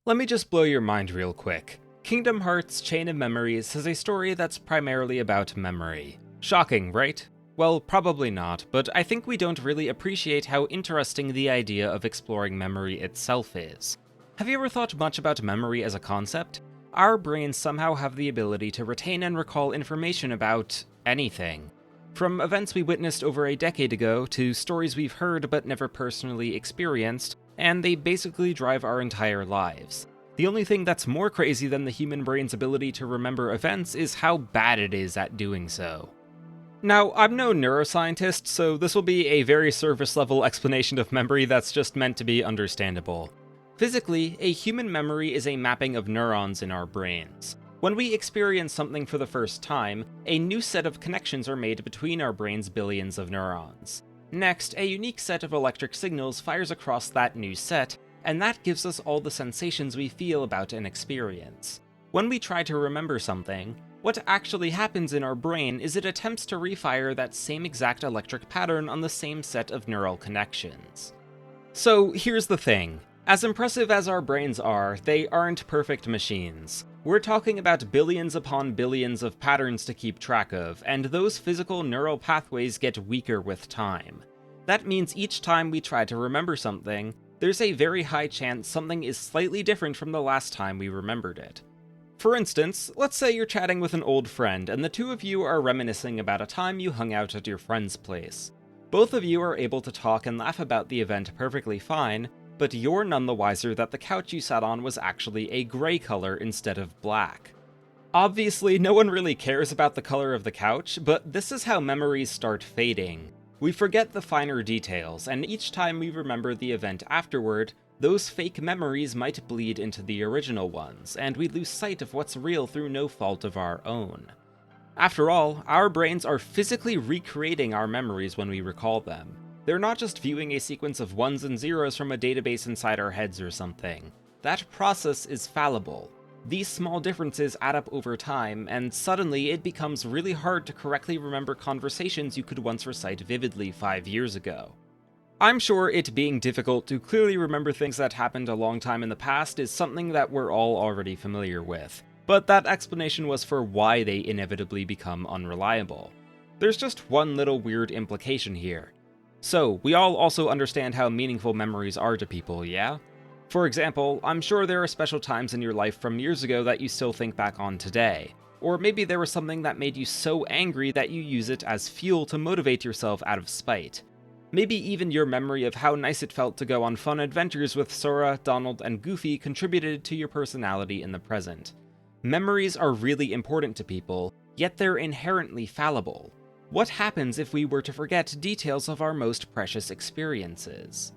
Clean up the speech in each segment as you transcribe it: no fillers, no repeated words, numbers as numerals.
Let me just blow your mind real quick. Kingdom Hearts Chain of Memories has a story that's primarily about memory. Shocking, right? Well, probably not, but I think we don't really appreciate how interesting the idea of exploring memory itself is. Have you ever thought much about memory as a concept? Our brains somehow have the ability to retain and recall information about anything. From events we witnessed over a decade ago to stories we've heard but never personally experienced, and they basically drive our entire lives. The only thing that's more crazy than the human brain's ability to remember events is how bad it is at doing so. Now, I'm no neuroscientist, so this will be a very surface-level explanation of memory that's just meant to be understandable. Physically, a human memory is a mapping of neurons in our brains. When we experience something for the first time, a new set of connections are made between our brain's billions of neurons. Next, a unique set of electric signals fires across that new set, and that gives us all the sensations we feel about an experience. When we try to remember something, what actually happens in our brain is it attempts to refire that same exact electric pattern on the same set of neural connections. So here's the thing. As impressive as our brains are, they aren't perfect machines. We're talking about billions upon billions of patterns to keep track of, and those physical neural pathways get weaker with time. That means each time we try to remember something, there's a very high chance something is slightly different from the last time we remembered it. For instance, let's say you're chatting with an old friend and the two of you are reminiscing about a time you hung out at your friend's place. Both of you are able to talk and laugh about the event perfectly fine, but you're none the wiser that the couch you sat on was actually a gray color instead of black. Obviously, no one really cares about the color of the couch, but this is how memories start fading. We forget the finer details, and each time we remember the event afterward, those fake memories might bleed into the original ones, and we lose sight of what's real through no fault of our own. After all, our brains are physically recreating our memories when we recall them. They're not just viewing a sequence of ones and zeros from a database inside our heads or something. That process is fallible. These small differences add up over time, and suddenly it becomes really hard to correctly remember conversations you could once recite vividly 5 years ago. I'm sure it being difficult to clearly remember things that happened a long time in the past is something that we're all already familiar with, but that explanation was for why they inevitably become unreliable. There's just one little weird implication here. So, we all also understand how meaningful memories are to people, yeah? For example, I'm sure there are special times in your life from years ago that you still think back on today. Or maybe there was something that made you so angry that you use it as fuel to motivate yourself out of spite. Maybe even your memory of how nice it felt to go on fun adventures with Sora, Donald, and Goofy contributed to your personality in the present. Memories are really important to people, yet they're inherently fallible. What happens if we were to forget details of our most precious experiences?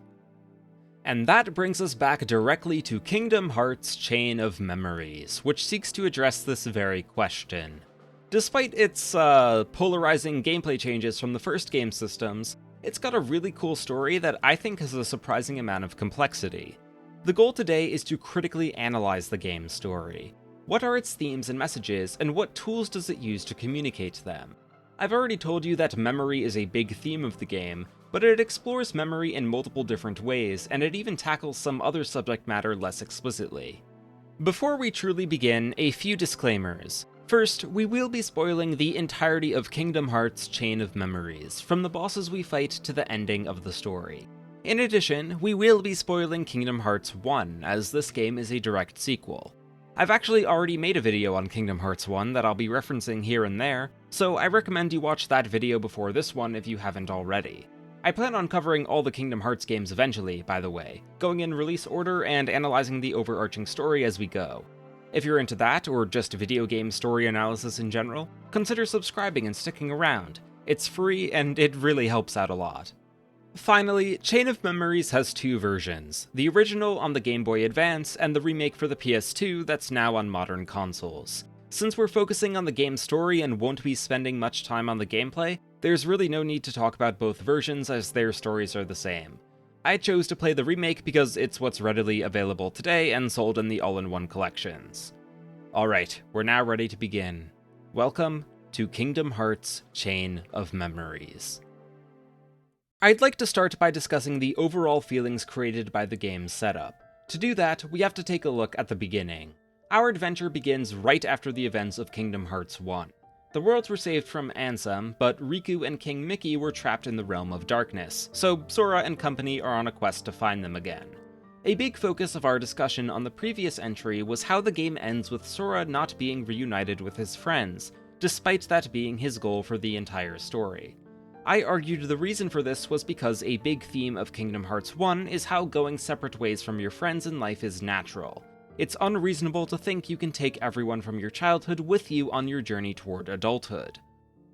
And that brings us back directly to Kingdom Hearts Chain of Memories, which seeks to address this very question. Despite its polarizing gameplay changes from the first game systems, it's got a really cool story that I think has a surprising amount of complexity. The goal today is to critically analyze the game's story. What are its themes and messages, and what tools does it use to communicate them? I've already told you that memory is a big theme of the game, but it explores memory in multiple different ways, and it even tackles some other subject matter less explicitly. Before we truly begin, a few disclaimers. First, we will be spoiling the entirety of Kingdom Hearts Chain of Memories, from the bosses we fight to the ending of the story. In addition, we will be spoiling Kingdom Hearts 1, as this game is a direct sequel. I've actually already made a video on Kingdom Hearts 1 that I'll be referencing here and there, so I recommend you watch that video before this one if you haven't already. I plan on covering all the Kingdom Hearts games eventually, by the way, going in release order and analyzing the overarching story as we go. If you're into that, or just video game story analysis in general, consider subscribing and sticking around. It's free and it really helps out a lot. Finally, Chain of Memories has two versions, the original on the Game Boy Advance and the remake for the PS2 that's now on modern consoles. Since we're focusing on the game's story and won't be spending much time on the gameplay, there's really no need to talk about both versions as their stories are the same. I chose to play the remake because it's what's readily available today and sold in the all-in-one collections. Alright, we're now ready to begin. Welcome to Kingdom Hearts Chain of Memories. I'd like to start by discussing the overall feelings created by the game's setup. To do that, we have to take a look at the beginning. Our adventure begins right after the events of Kingdom Hearts 1. The worlds were saved from Ansem, but Riku and King Mickey were trapped in the realm of darkness, so Sora and company are on a quest to find them again. A big focus of our discussion on the previous entry was how the game ends with Sora not being reunited with his friends, despite that being his goal for the entire story. I argued the reason for this was because a big theme of Kingdom Hearts 1 is how going separate ways from your friends in life is natural. It's unreasonable to think you can take everyone from your childhood with you on your journey toward adulthood.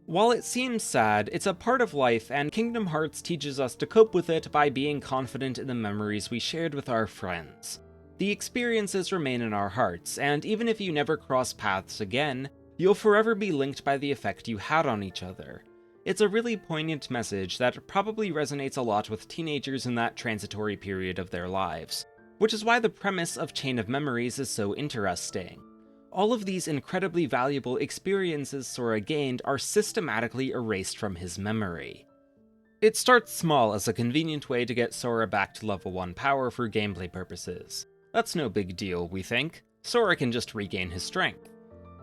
While it seems sad, it's a part of life, and Kingdom Hearts teaches us to cope with it by being confident in the memories we shared with our friends. The experiences remain in our hearts, and even if you never cross paths again, you'll forever be linked by the effect you had on each other. It's a really poignant message that probably resonates a lot with teenagers in that transitory period of their lives, which is why the premise of Chain of Memories is so interesting. All of these incredibly valuable experiences Sora gained are systematically erased from his memory. It starts small as a convenient way to get Sora back to level 1 power for gameplay purposes. That's no big deal, we think. Sora can just regain his strength.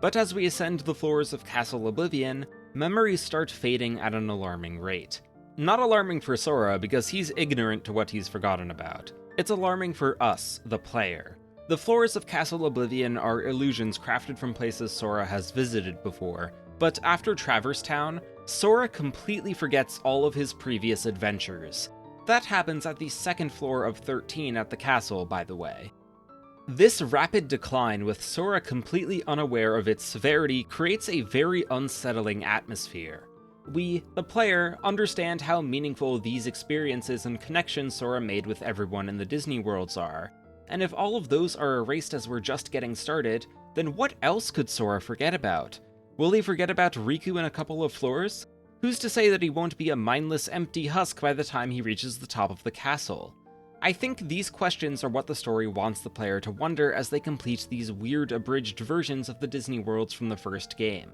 But as we ascend the floors of Castle Oblivion, memories start fading at an alarming rate. Not alarming for Sora because he's ignorant to what he's forgotten about. It's alarming for us, the player. The floors of Castle Oblivion are illusions crafted from places Sora has visited before, but after Traverse Town, Sora completely forgets all of his previous adventures. That happens at the second floor of 13 at the castle, by the way. This rapid decline with Sora completely unaware of its severity creates a very unsettling atmosphere. We, the player, understand how meaningful these experiences and connections Sora made with everyone in the Disney worlds are, and if all of those are erased as we're just getting started, then what else could Sora forget about? Will he forget about Riku in a couple of floors? Who's to say that he won't be a mindless, empty husk by the time he reaches the top of the castle? I think these questions are what the story wants the player to wonder as they complete these weird abridged versions of the Disney worlds from the first game.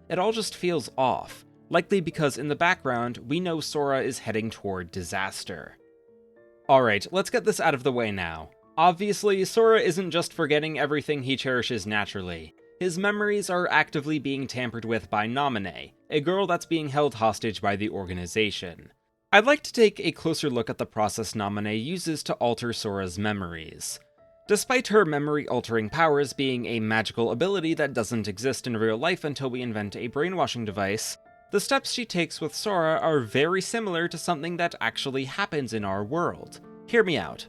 It all just feels off, likely because in the background, we know Sora is heading toward disaster. Alright, let's get this out of the way now. Obviously, Sora isn't just forgetting everything he cherishes naturally. His memories are actively being tampered with by Naminé, a girl that's being held hostage by the organization. I'd like to take a closer look at the process Naminé uses to alter Sora's memories. Despite her memory-altering powers being a magical ability that doesn't exist in real life until we invent a brainwashing device, the steps she takes with Sora are very similar to something that actually happens in our world. Hear me out.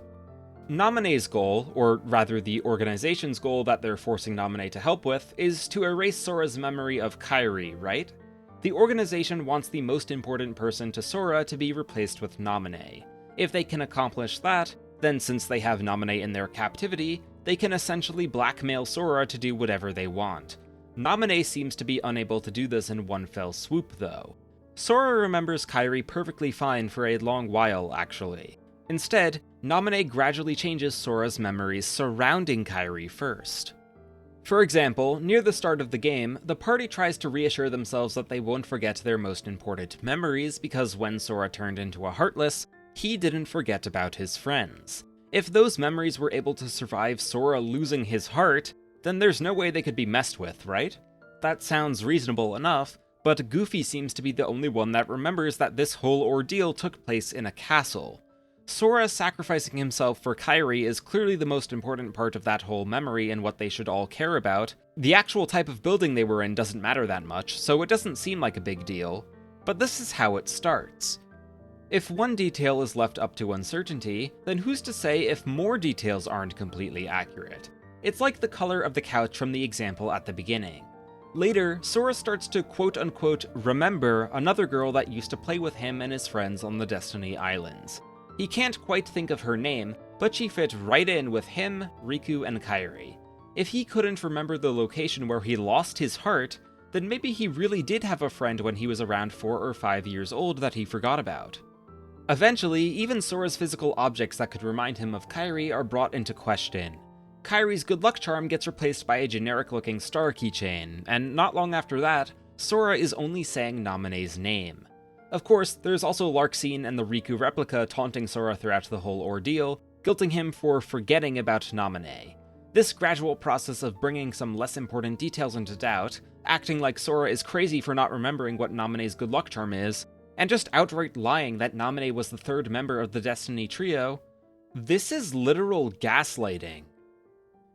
Naminé's goal, or rather the organization's goal that they're forcing Naminé to help with, is to erase Sora's memory of Kairi, right? The organization wants the most important person to Sora to be replaced with Naminé. If they can accomplish that, then since they have Naminé in their captivity, they can essentially blackmail Sora to do whatever they want. Naminé seems to be unable to do this in one fell swoop, though. Sora remembers Kairi perfectly fine for a long while, actually. Instead, Naminé gradually changes Sora's memories surrounding Kairi first. For example, near the start of the game, the party tries to reassure themselves that they won't forget their most important memories because when Sora turned into a Heartless, he didn't forget about his friends. If those memories were able to survive Sora losing his heart, then there's no way they could be messed with, right? That sounds reasonable enough, but Goofy seems to be the only one that remembers that this whole ordeal took place in a castle. Sora sacrificing himself for Kairi is clearly the most important part of that whole memory and what they should all care about. The actual type of building they were in doesn't matter that much, so it doesn't seem like a big deal. But this is how it starts. If one detail is left up to uncertainty, then who's to say if more details aren't completely accurate? It's like the color of the couch from the example at the beginning. Later, Sora starts to quote-unquote remember another girl that used to play with him and his friends on the Destiny Islands. He can't quite think of her name, but she fit right in with him, Riku, and Kairi. If he couldn't remember the location where he lost his heart, then maybe he really did have a friend when he was around 4 or 5 years old that he forgot about. Eventually, even Sora's physical objects that could remind him of Kairi are brought into question. Kairi's good luck charm gets replaced by a generic-looking star keychain, and not long after that, Sora is only saying Naminé's name. Of course, there's also Larxene and the Riku replica taunting Sora throughout the whole ordeal, guilting him for forgetting about Naminé. This gradual process of bringing some less important details into doubt, acting like Sora is crazy for not remembering what Naminé's good luck charm is, and just outright lying that Naminé was the third member of the Destiny Trio, this is literal gaslighting.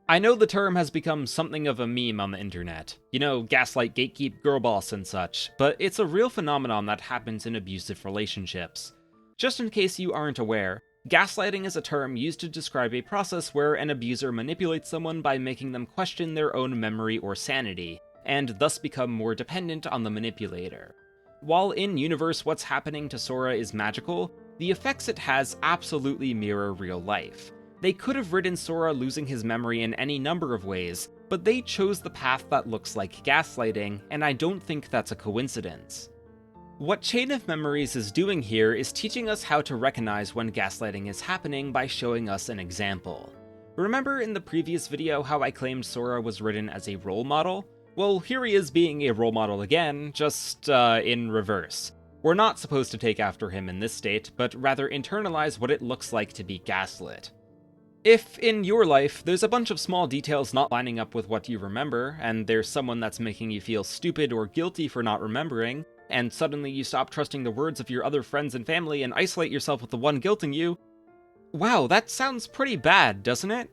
I know the term has become something of a meme on the internet, gaslight, gatekeep, girlboss and such, but it's a real phenomenon that happens in abusive relationships. Just in case you aren't aware, gaslighting is a term used to describe a process where an abuser manipulates someone by making them question their own memory or sanity, and thus become more dependent on the manipulator. While in-universe what's happening to Sora is magical, the effects it has absolutely mirror real life. They could have written Sora losing his memory in any number of ways, but they chose the path that looks like gaslighting, and I don't think that's a coincidence. What Chain of Memories is doing here is teaching us how to recognize when gaslighting is happening by showing us an example. Remember in the previous video how I claimed Sora was written as a role model? Well, here he is being a role model again, just in reverse. We're not supposed to take after him in this state, but rather internalize what it looks like to be gaslit. If, in your life, there's a bunch of small details not lining up with what you remember, and there's someone that's making you feel stupid or guilty for not remembering, and suddenly you stop trusting the words of your other friends and family and isolate yourself with the one guilting you, wow, that sounds pretty bad, doesn't it?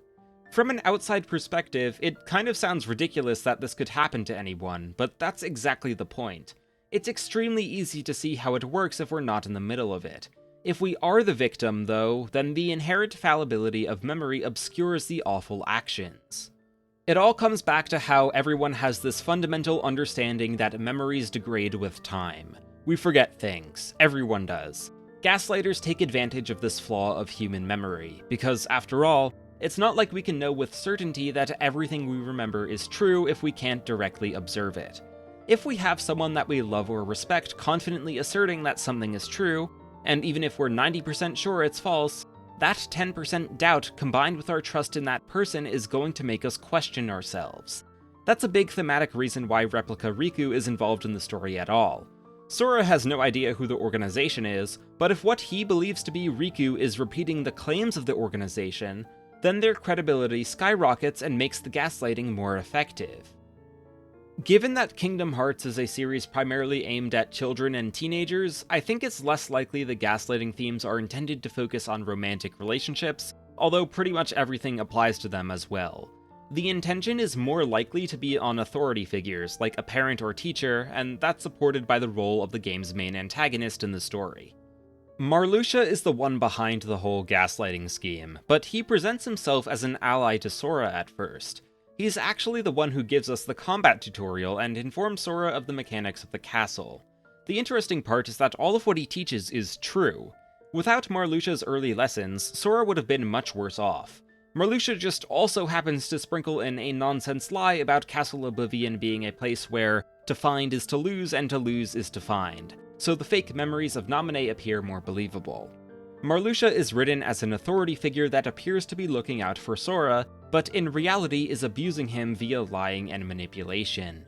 From an outside perspective, it kind of sounds ridiculous that this could happen to anyone, but that's exactly the point. It's extremely easy to see how it works if we're not in the middle of it. If we are the victim, though, then the inherent fallibility of memory obscures the awful actions. It all comes back to how everyone has this fundamental understanding that memories degrade with time. We forget things. Everyone does. Gaslighters take advantage of this flaw of human memory, because, after all, it's not like we can know with certainty that everything we remember is true if we can't directly observe it. If we have someone that we love or respect confidently asserting that something is true, and even if we're 90% sure it's false, that 10% doubt combined with our trust in that person is going to make us question ourselves. That's a big thematic reason why Replica Riku is involved in the story at all. Sora has no idea who the organization is, but if what he believes to be Riku is repeating the claims of the organization, then their credibility skyrockets and makes the gaslighting more effective. Given that Kingdom Hearts is a series primarily aimed at children and teenagers, I think it's less likely the gaslighting themes are intended to focus on romantic relationships, although pretty much everything applies to them as well. The intention is more likely to be on authority figures, like a parent or teacher, and that's supported by the role of the game's main antagonist in the story. Marluxia is the one behind the whole gaslighting scheme, but he presents himself as an ally to Sora at first. He's actually the one who gives us the combat tutorial and informs Sora of the mechanics of the castle. The interesting part is that all of what he teaches is true. Without Marluxia's early lessons, Sora would have been much worse off. Marluxia just also happens to sprinkle in a nonsense lie about Castle Oblivion being a place where to find is to lose and to lose is to find, so the fake memories of Naminé appear more believable. Marluxia is written as an authority figure that appears to be looking out for Sora, but in reality is abusing him via lying and manipulation.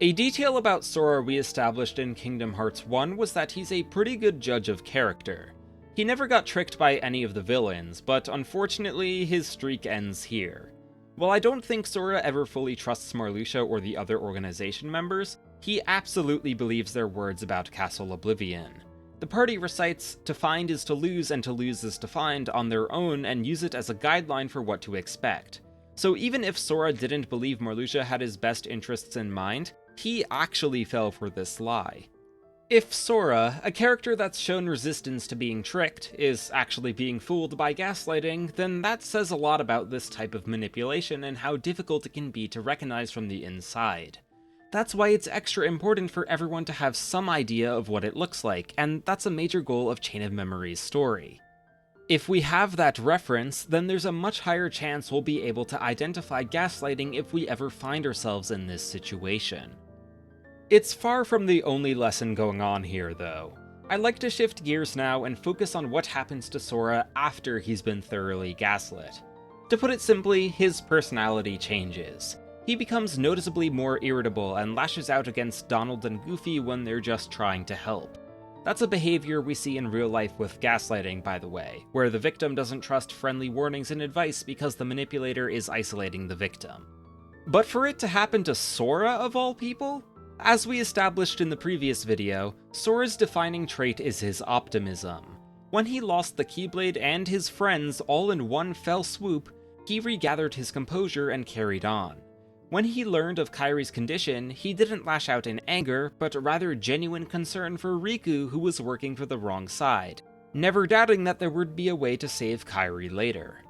A detail about Sora we established in Kingdom Hearts 1 was that he's a pretty good judge of character. He never got tricked by any of the villains, but unfortunately his streak ends here. While I don't think Sora ever fully trusts Marluxia or the other organization members, he absolutely believes their words about Castle Oblivion. The party recites "to find is to lose and to lose is to find" on their own and use it as a guideline for what to expect. So even if Sora didn't believe Marluxia had his best interests in mind, he actually fell for this lie. If Sora, a character that's shown resistance to being tricked, is actually being fooled by gaslighting, then that says a lot about this type of manipulation and how difficult it can be to recognize from the inside. That's why it's extra important for everyone to have some idea of what it looks like, and that's a major goal of Chain of Memories' story. If we have that reference, then there's a much higher chance we'll be able to identify gaslighting if we ever find ourselves in this situation. It's far from the only lesson going on here, though. I'd like to shift gears now and focus on what happens to Sora after he's been thoroughly gaslit. To put it simply, his personality changes. He becomes noticeably more irritable and lashes out against Donald and Goofy when they're just trying to help. That's a behavior we see in real life with gaslighting, by the way, where the victim doesn't trust friendly warnings and advice because the manipulator is isolating the victim. But for it to happen to Sora of all people? As we established in the previous video, Sora's defining trait is his optimism. When he lost the Keyblade and his friends all in one fell swoop, he regathered his composure and carried on. When he learned of Kairi's condition, he didn't lash out in anger, but rather genuine concern for Riku, who was working for the wrong side, never doubting that there would be a way to save Kairi later.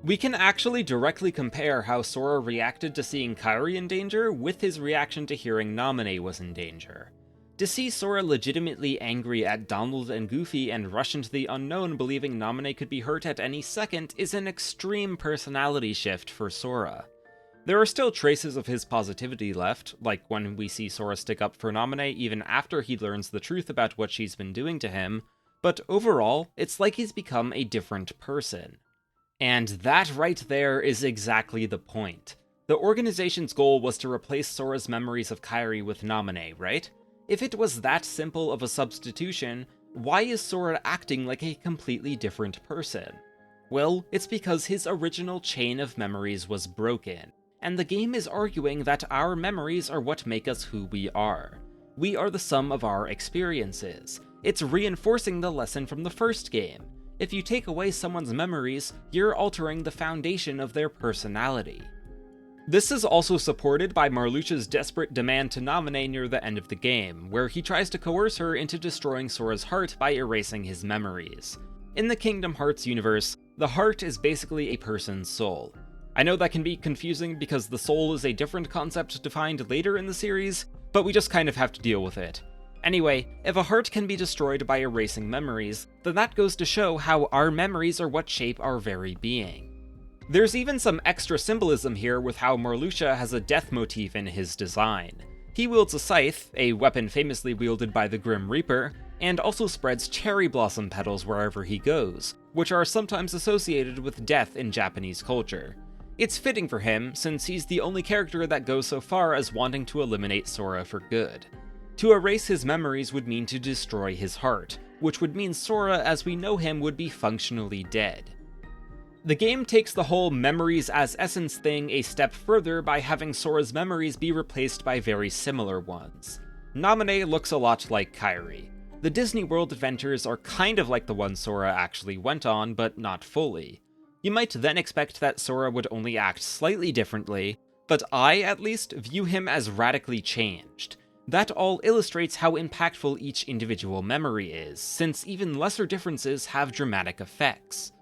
We can actually directly compare how Sora reacted to seeing Kairi in danger with his reaction to hearing Naminé was in danger. To see Sora legitimately angry at Donald and Goofy and rush into the unknown believing Naminé could be hurt at any second is an extreme personality shift for Sora. There are still traces of his positivity left, like when we see Sora stick up for Naminé even after he learns the truth about what she's been doing to him, but overall, it's like he's become a different person. And that right there is exactly the point. The organization's goal was to replace Sora's memories of Kairi with Naminé, right? If it was that simple of a substitution, why is Sora acting like a completely different person? Well, it's because his original chain of memories was broken, and the game is arguing that our memories are what make us who we are. We are the sum of our experiences. It's reinforcing the lesson from the first game. If you take away someone's memories, you're altering the foundation of their personality. This is also supported by Marluxia's desperate demand to Naminé near the end of the game, where he tries to coerce her into destroying Sora's heart by erasing his memories. In the Kingdom Hearts universe, the heart is basically a person's soul. I know that can be confusing because the soul is a different concept defined later in the series, but we just kind of have to deal with it. Anyway, if a heart can be destroyed by erasing memories, then that goes to show how our memories are what shape our very being. There's even some extra symbolism here with how Marluxia has a death motif in his design. He wields a scythe, a weapon famously wielded by the Grim Reaper, and also spreads cherry blossom petals wherever he goes, which are sometimes associated with death in Japanese culture. It's fitting for him, since he's the only character that goes so far as wanting to eliminate Sora for good. To erase his memories would mean to destroy his heart, which would mean Sora as we know him would be functionally dead. The game takes the whole memories as essence thing a step further by having Sora's memories be replaced by very similar ones. Naminé looks a lot like Kairi. The Disney World adventures are kind of like the ones Sora actually went on, but not fully. You might then expect that Sora would only act slightly differently, but I, at least, view him as radically changed. That all illustrates how impactful each individual memory is, since even lesser differences have dramatic effects.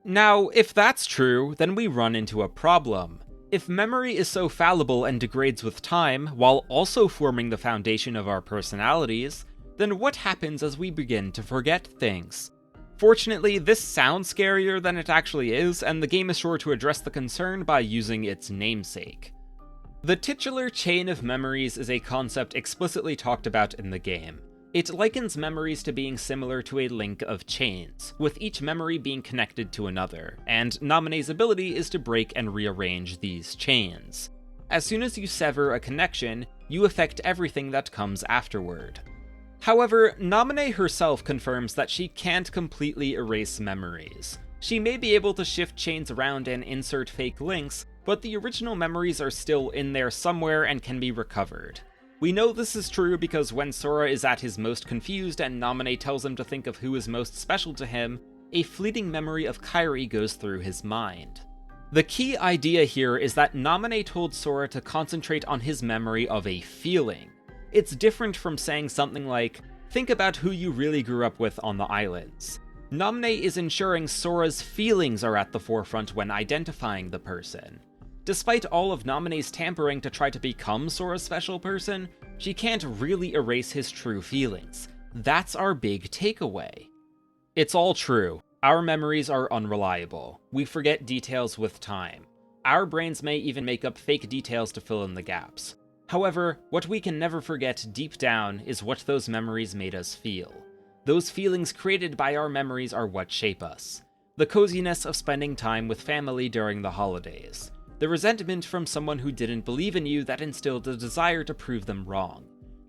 Now, if that's true, then we run into a problem. If memory is so fallible and degrades with time, while also forming the foundation of our personalities, then what happens as we begin to forget things? Fortunately, this sounds scarier than it actually is, and the game is sure to address the concern by using its namesake. The titular chain of memories is a concept explicitly talked about in the game. It likens memories to being similar to a link of chains, with each memory being connected to another, and Naminé's ability is to break and rearrange these chains. As soon as you sever a connection, you affect everything that comes afterward. However, Naminé herself confirms that she can't completely erase memories. She may be able to shift chains around and insert fake links, but the original memories are still in there somewhere and can be recovered. We know this is true because when Sora is at his most confused and Naminé tells him to think of who is most special to him, a fleeting memory of Kairi goes through his mind. The key idea here is that Naminé told Sora to concentrate on his memory of a feeling. It's different from saying something like, think about who you really grew up with on the islands. Naminé is ensuring Sora's feelings are at the forefront when identifying the person. Despite all of Naminé's tampering to try to become Sora's special person, she can't really erase his true feelings. That's our big takeaway. It's all true. Our memories are unreliable. We forget details with time. Our brains may even make up fake details to fill in the gaps. However, what we can never forget deep down is what those memories made us feel. Those feelings created by our memories are what shape us. The coziness of spending time with family during the holidays. The resentment from someone who didn't believe in you that instilled a desire to prove them wrong.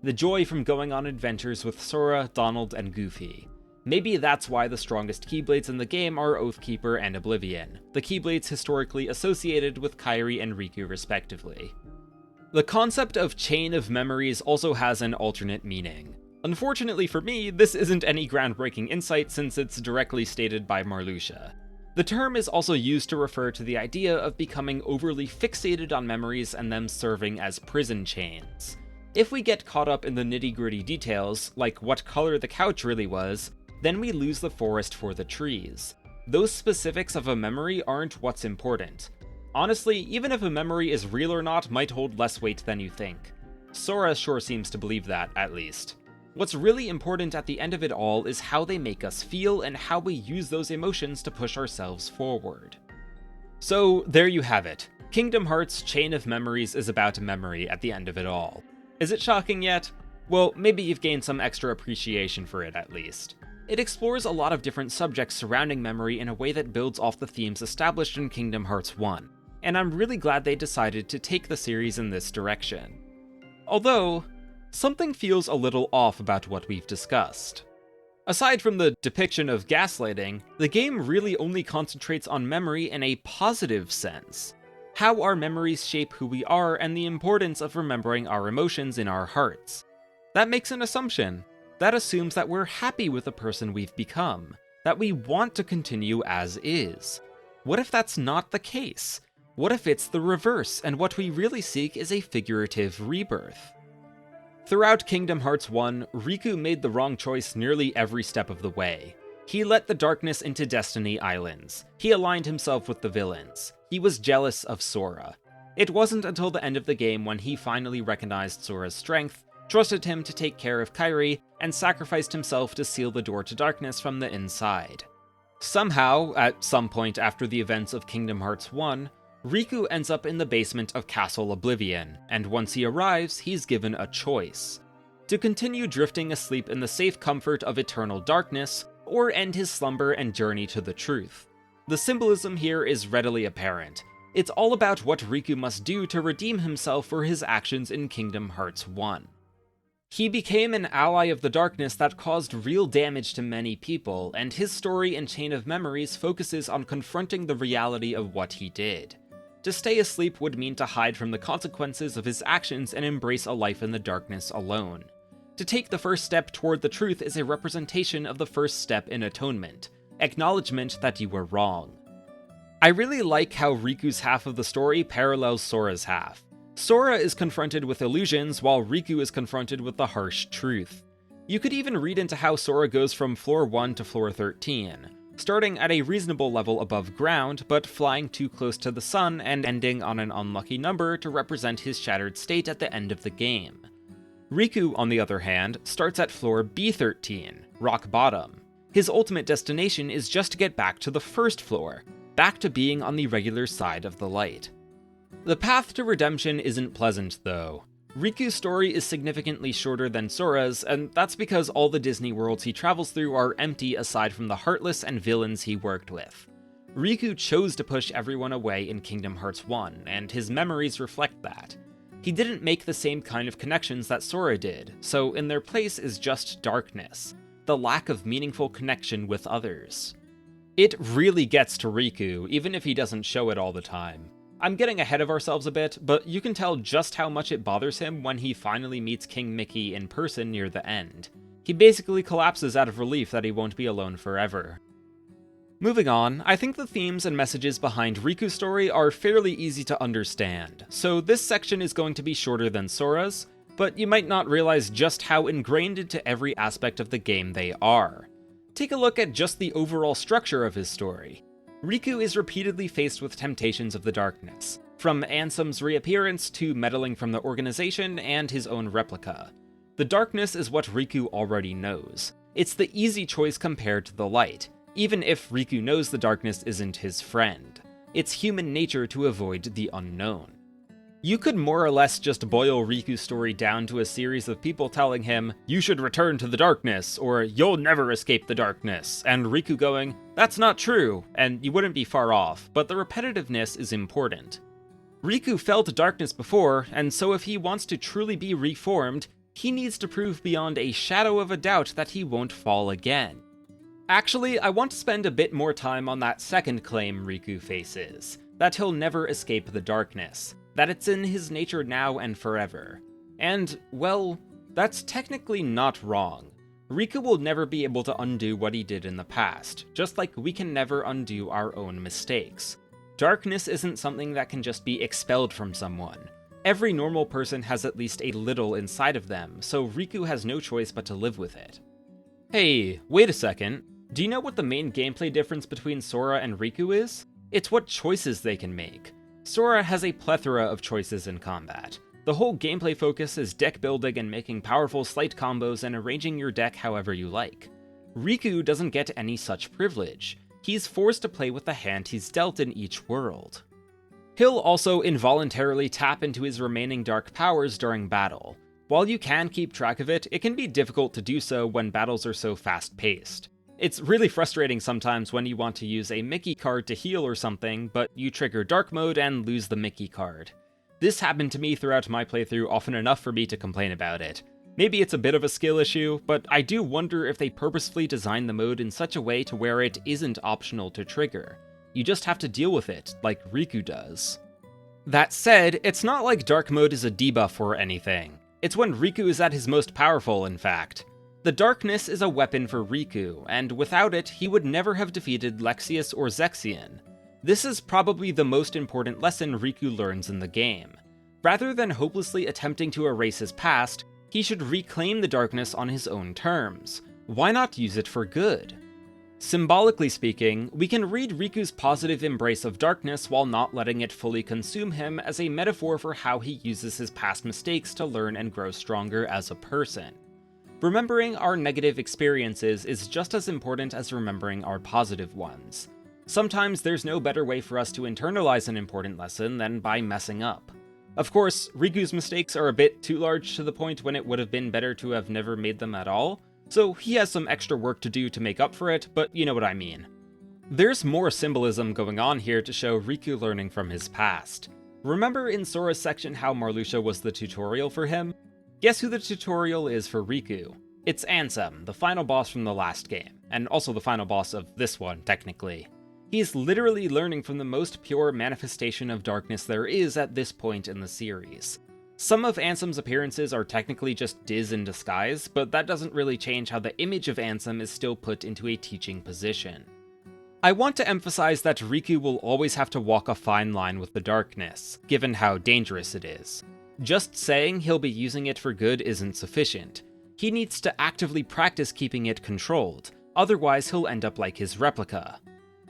the joy from going on adventures with Sora, Donald, and Goofy. Maybe that's why the strongest Keyblades in the game are Oathkeeper and Oblivion, the Keyblades historically associated with Kairi and Riku respectively. The concept of Chain of Memories also has an alternate meaning. Unfortunately for me, this isn't any groundbreaking insight since it's directly stated by Marluxia. The term is also used to refer to the idea of becoming overly fixated on memories and them serving as prison chains. If we get caught up in the nitty-gritty details, like what color the couch really was, then we lose the forest for the trees. Those specifics of a memory aren't what's important. Honestly, even if a memory is real or not might hold less weight than you think. Sora sure seems to believe that, at least. What's really important at the end of it all is how they make us feel and how we use those emotions to push ourselves forward. So, there you have it. Kingdom Hearts Chain of Memories is about memory at the end of it all. Is it shocking yet? Well, maybe you've gained some extra appreciation for it at least. It explores a lot of different subjects surrounding memory in a way that builds off the themes established in Kingdom Hearts 1, and I'm really glad they decided to take the series in this direction. Although, something feels a little off about what we've discussed. Aside from the depiction of gaslighting, the game really only concentrates on memory in a positive sense. How our memories shape who we are and the importance of remembering our emotions in our hearts. That makes an assumption. That assumes that we're happy with the person we've become, that we want to continue as is. What if that's not the case? What if it's the reverse, and what we really seek is a figurative rebirth? Throughout Kingdom Hearts 1, Riku made the wrong choice nearly every step of the way. He let the darkness into Destiny Islands. He aligned himself with the villains. He was jealous of Sora. It wasn't until the end of the game when he finally recognized Sora's strength, trusted him to take care of Kairi, and sacrificed himself to seal the door to darkness from the inside. Somehow, at some point after the events of Kingdom Hearts 1, Riku ends up in the basement of Castle Oblivion, and once he arrives, he's given a choice. To continue drifting asleep in the safe comfort of eternal darkness, or end his slumber and journey to the truth. The symbolism here is readily apparent. It's all about what Riku must do to redeem himself for his actions in Kingdom Hearts 1. He became an ally of the darkness that caused real damage to many people, and his story in Chain of Memories focuses on confronting the reality of what he did. To stay asleep would mean to hide from the consequences of his actions and embrace a life in the darkness alone. To take the first step toward the truth is a representation of the first step in atonement, acknowledgement that you were wrong. I really like how Riku's half of the story parallels Sora's half. Sora is confronted with illusions while Riku is confronted with the harsh truth. You could even read into how Sora goes from floor 1 to floor 13, starting at a reasonable level above ground, but flying too close to the sun and ending on an unlucky number to represent his shattered state at the end of the game. Riku, on the other hand, starts at floor B13, rock bottom. His ultimate destination is just to get back to the first floor, back to being on the regular side of the light. The path to redemption isn't pleasant, though. Riku's story is significantly shorter than Sora's, and that's because all the Disney worlds he travels through are empty aside from the heartless and villains he worked with. Riku chose to push everyone away in Kingdom Hearts 1, and his memories reflect that. He didn't make the same kind of connections that Sora did, so in their place is just darkness, the lack of meaningful connection with others. It really gets to Riku, even if he doesn't show it all the time. I'm getting ahead of ourselves a bit, but you can tell just how much it bothers him when he finally meets King Mickey in person near the end. He basically collapses out of relief that he won't be alone forever. Moving on, I think the themes and messages behind Riku's story are fairly easy to understand, so this section is going to be shorter than Sora's, but you might not realize just how ingrained into every aspect of the game they are. Take a look at just the overall structure of his story. Riku is repeatedly faced with temptations of the darkness, from Ansem's reappearance to meddling from the organization and his own replica. The darkness is what Riku already knows. It's the easy choice compared to the light, even if Riku knows the darkness isn't his friend. It's human nature to avoid the unknown. You could more or less just boil Riku's story down to a series of people telling him, "You should return to the darkness," or "You'll never escape the darkness," and Riku going, "That's not true," and you wouldn't be far off, but the repetitiveness is important. Riku felt darkness before, and so if he wants to truly be reformed, he needs to prove beyond a shadow of a doubt that he won't fall again. Actually, I want to spend a bit more time on that second claim Riku faces, that he'll never escape the darkness, that it's in his nature now and forever. And, well, that's technically not wrong. Riku will never be able to undo what he did in the past, just like we can never undo our own mistakes. Darkness isn't something that can just be expelled from someone. Every normal person has at least a little inside of them, so Riku has no choice but to live with it. Hey, wait a second. Do you know what the main gameplay difference between Sora and Riku is? It's what choices they can make. Sora has a plethora of choices in combat. The whole gameplay focus is deck building and making powerful slight combos and arranging your deck however you like. Riku doesn't get any such privilege. He's forced to play with the hand he's dealt in each world. He'll also involuntarily tap into his remaining dark powers during battle. While you can keep track of it, it can be difficult to do so when battles are so fast-paced. It's really frustrating sometimes when you want to use a Mickey card to heal or something, but you trigger Dark Mode and lose the Mickey card. This happened to me throughout my playthrough often enough for me to complain about it. Maybe it's a bit of a skill issue, but I do wonder if they purposefully designed the mode in such a way to where it isn't optional to trigger. You just have to deal with it, like Riku does. That said, it's not like Dark Mode is a debuff or anything. It's when Riku is at his most powerful, in fact. The darkness is a weapon for Riku, and without it, he would never have defeated Lexaeus or Zexion. This is probably the most important lesson Riku learns in the game. Rather than hopelessly attempting to erase his past, he should reclaim the darkness on his own terms. Why not use it for good? Symbolically speaking, we can read Riku's positive embrace of darkness while not letting it fully consume him as a metaphor for how he uses his past mistakes to learn and grow stronger as a person. Remembering our negative experiences is just as important as remembering our positive ones. Sometimes there's no better way for us to internalize an important lesson than by messing up. Of course, Riku's mistakes are a bit too large to the point when it would have been better to have never made them at all, so he has some extra work to do to make up for it, but you know what I mean. There's more symbolism going on here to show Riku learning from his past. Remember in Sora's section how Marluxia was the tutorial for him? Guess who the tutorial is for Riku? It's Ansem, the final boss from the last game, and also the final boss of this one, technically. He's literally learning from the most pure manifestation of darkness there is at this point in the series. Some of Ansem's appearances are technically just Diz in disguise, but that doesn't really change how the image of Ansem is still put into a teaching position. I want to emphasize that Riku will always have to walk a fine line with the darkness, given how dangerous it is. Just saying he'll be using it for good isn't sufficient. He needs to actively practice keeping it controlled, otherwise he'll end up like his replica.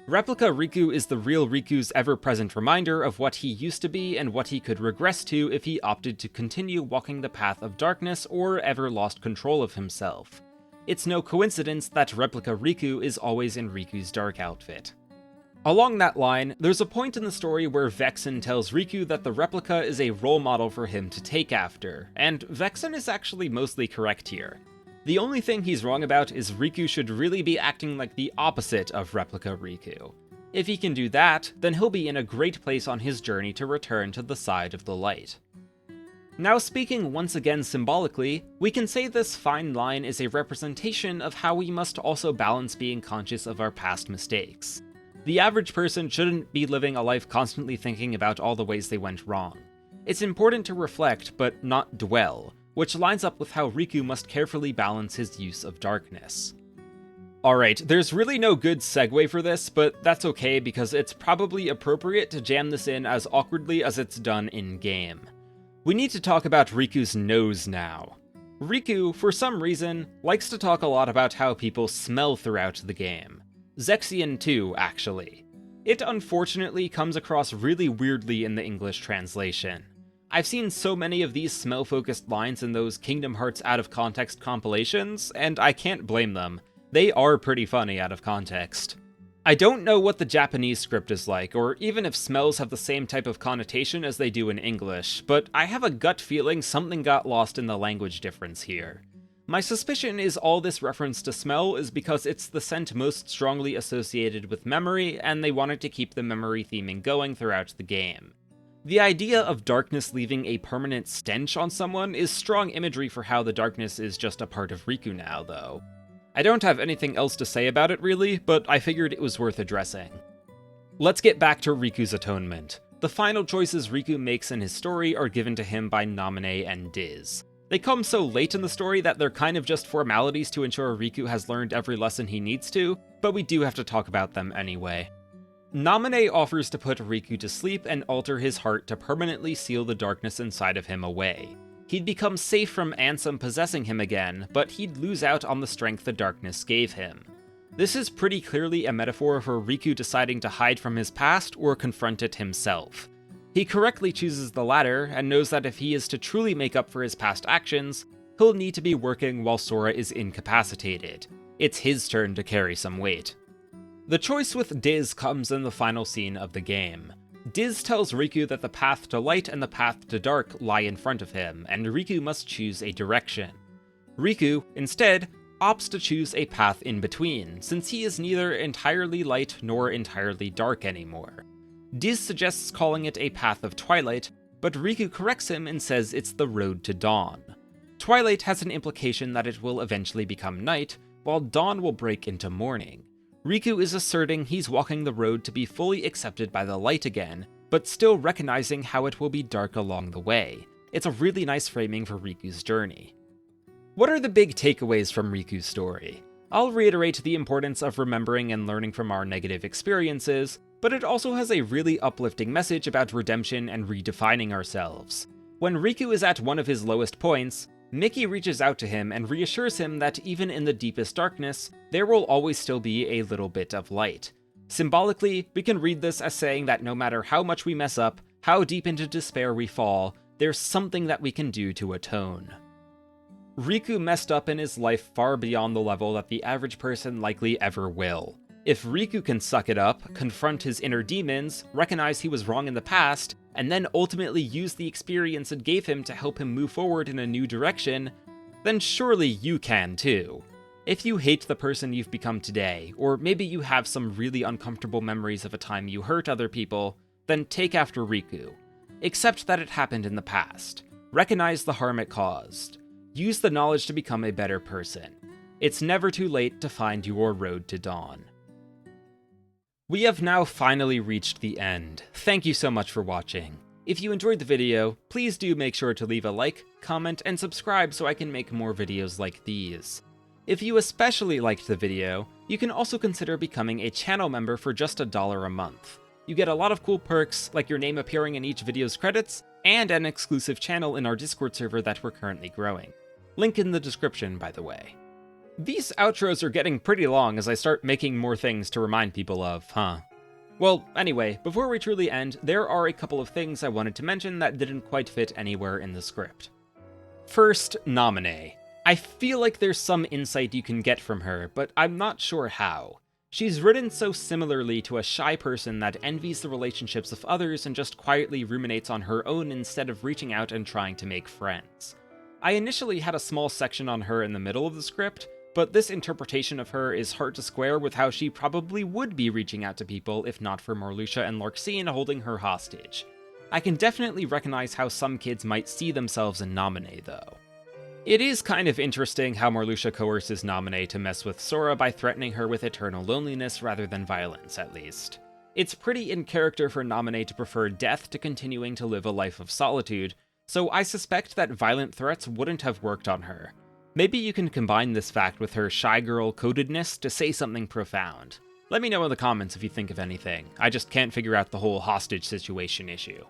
Replica Riku is the real Riku's ever-present reminder of what he used to be and what he could regress to if he opted to continue walking the path of darkness or ever lost control of himself. It's no coincidence that Replica Riku is always in Riku's dark outfit. Along that line, there's a point in the story where Vexen tells Riku that the replica is a role model for him to take after, and Vexen is actually mostly correct here. The only thing he's wrong about is Riku should really be acting like the opposite of Replica Riku. If he can do that, then he'll be in a great place on his journey to return to the side of the light. Now speaking once again symbolically, we can say this fine line is a representation of how we must also balance being conscious of our past mistakes. The average person shouldn't be living a life constantly thinking about all the ways they went wrong. It's important to reflect, but not dwell, which lines up with how Riku must carefully balance his use of darkness. Alright, there's really no good segue for this, but that's okay because it's probably appropriate to jam this in as awkwardly as it's done in-game. We need to talk about Riku's nose now. Riku, for some reason, likes to talk a lot about how people smell throughout the game. Zexion too, actually. It unfortunately comes across really weirdly in the English translation. I've seen so many of these smell-focused lines in those Kingdom Hearts out-of-context compilations, and I can't blame them. They are pretty funny out of context. I don't know what the Japanese script is like, or even if smells have the same type of connotation as they do in English, but I have a gut feeling something got lost in the language difference here. My suspicion is all this reference to smell is because it's the scent most strongly associated with memory, and they wanted to keep the memory theming going throughout the game. The idea of darkness leaving a permanent stench on someone is strong imagery for how the darkness is just a part of Riku now, though. I don't have anything else to say about it really, but I figured it was worth addressing. Let's get back to Riku's atonement. The final choices Riku makes in his story are given to him by Naminé and Diz. They come so late in the story that they're kind of just formalities to ensure Riku has learned every lesson he needs to, but we do have to talk about them anyway. Naminé offers to put Riku to sleep and alter his heart to permanently seal the darkness inside of him away. He'd become safe from Ansem possessing him again, but he'd lose out on the strength the darkness gave him. This is pretty clearly a metaphor for Riku deciding to hide from his past or confront it himself. He correctly chooses the latter, and knows that if he is to truly make up for his past actions, he'll need to be working while Sora is incapacitated. It's his turn to carry some weight. The choice with Diz comes in the final scene of the game. Diz tells Riku that the path to light and the path to dark lie in front of him, and Riku must choose a direction. Riku, instead, opts to choose a path in between, since he is neither entirely light nor entirely dark anymore. Diz suggests calling it a path of twilight, but Riku corrects him and says it's the road to dawn. Twilight has an implication that it will eventually become night, while dawn will break into morning. Riku is asserting he's walking the road to be fully accepted by the light again, but still recognizing how it will be dark along the way. It's a really nice framing for Riku's journey. What are the big takeaways from Riku's story? I'll reiterate the importance of remembering and learning from our negative experiences, but it also has a really uplifting message about redemption and redefining ourselves. When Riku is at one of his lowest points, Mickey reaches out to him and reassures him that even in the deepest darkness, there will always still be a little bit of light. Symbolically, we can read this as saying that no matter how much we mess up, how deep into despair we fall, there's something that we can do to atone. Riku messed up in his life far beyond the level that the average person likely ever will. If Riku can suck it up, confront his inner demons, recognize he was wrong in the past, and then ultimately use the experience it gave him to help him move forward in a new direction, then surely you can too. If you hate the person you've become today, or maybe you have some really uncomfortable memories of a time you hurt other people, then take after Riku. Accept that it happened in the past. Recognize the harm it caused. Use the knowledge to become a better person. It's never too late to find your road to dawn. We have now finally reached the end. Thank you so much for watching. If you enjoyed the video, please do make sure to leave a like, comment, and subscribe so I can make more videos like these. If you especially liked the video, you can also consider becoming a channel member for just $1 a month. You get a lot of cool perks, like your name appearing in each video's credits, and an exclusive channel in our Discord server that we're currently growing. Link in the description, by the way. These outros are getting pretty long as I start making more things to remind people of, huh? Well, anyway, before we truly end, there are a couple of things I wanted to mention that didn't quite fit anywhere in the script. First, Naminé. I feel like there's some insight you can get from her, but I'm not sure how. She's written so similarly to a shy person that envies the relationships of others and just quietly ruminates on her own instead of reaching out and trying to make friends. I initially had a small section on her in the middle of the script, but this interpretation of her is hard to square with how she probably would be reaching out to people if not for Marluxia and Larxene holding her hostage. I can definitely recognize how some kids might see themselves in Naminé, though. It is kind of interesting how Marluxia coerces Naminé to mess with Sora by threatening her with eternal loneliness rather than violence, at least. It's pretty in character for Naminé to prefer death to continuing to live a life of solitude, so I suspect that violent threats wouldn't have worked on her. Maybe you can combine this fact with her shy girl codedness to say something profound. Let me know in the comments if you think of anything. I just can't figure out the whole hostage situation issue.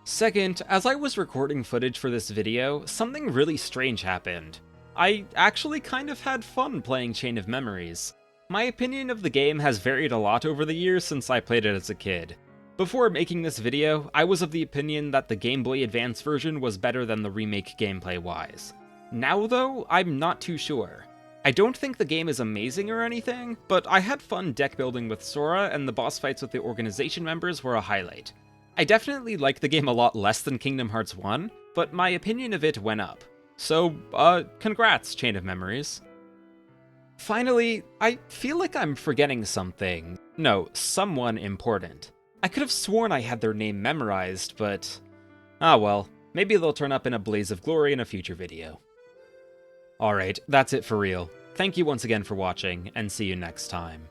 Second, as I was recording footage for this video, something really strange happened. I actually kind of had fun playing Chain of Memories. My opinion of the game has varied a lot over the years since I played it as a kid. Before making this video, I was of the opinion that the Game Boy Advance version was better than the remake gameplay-wise. Now though, I'm not too sure. I don't think the game is amazing or anything, but I had fun deck building with Sora, and the boss fights with the organization members were a highlight. I definitely like the game a lot less than Kingdom Hearts 1, but my opinion of it went up. So, congrats, Chain of Memories. Finally, I feel like I'm forgetting something. No, someone important. I could have sworn I had their name memorized, but... ah well, maybe they'll turn up in a blaze of glory in a future video. Alright, that's it for real. Thank you once again for watching, and see you next time.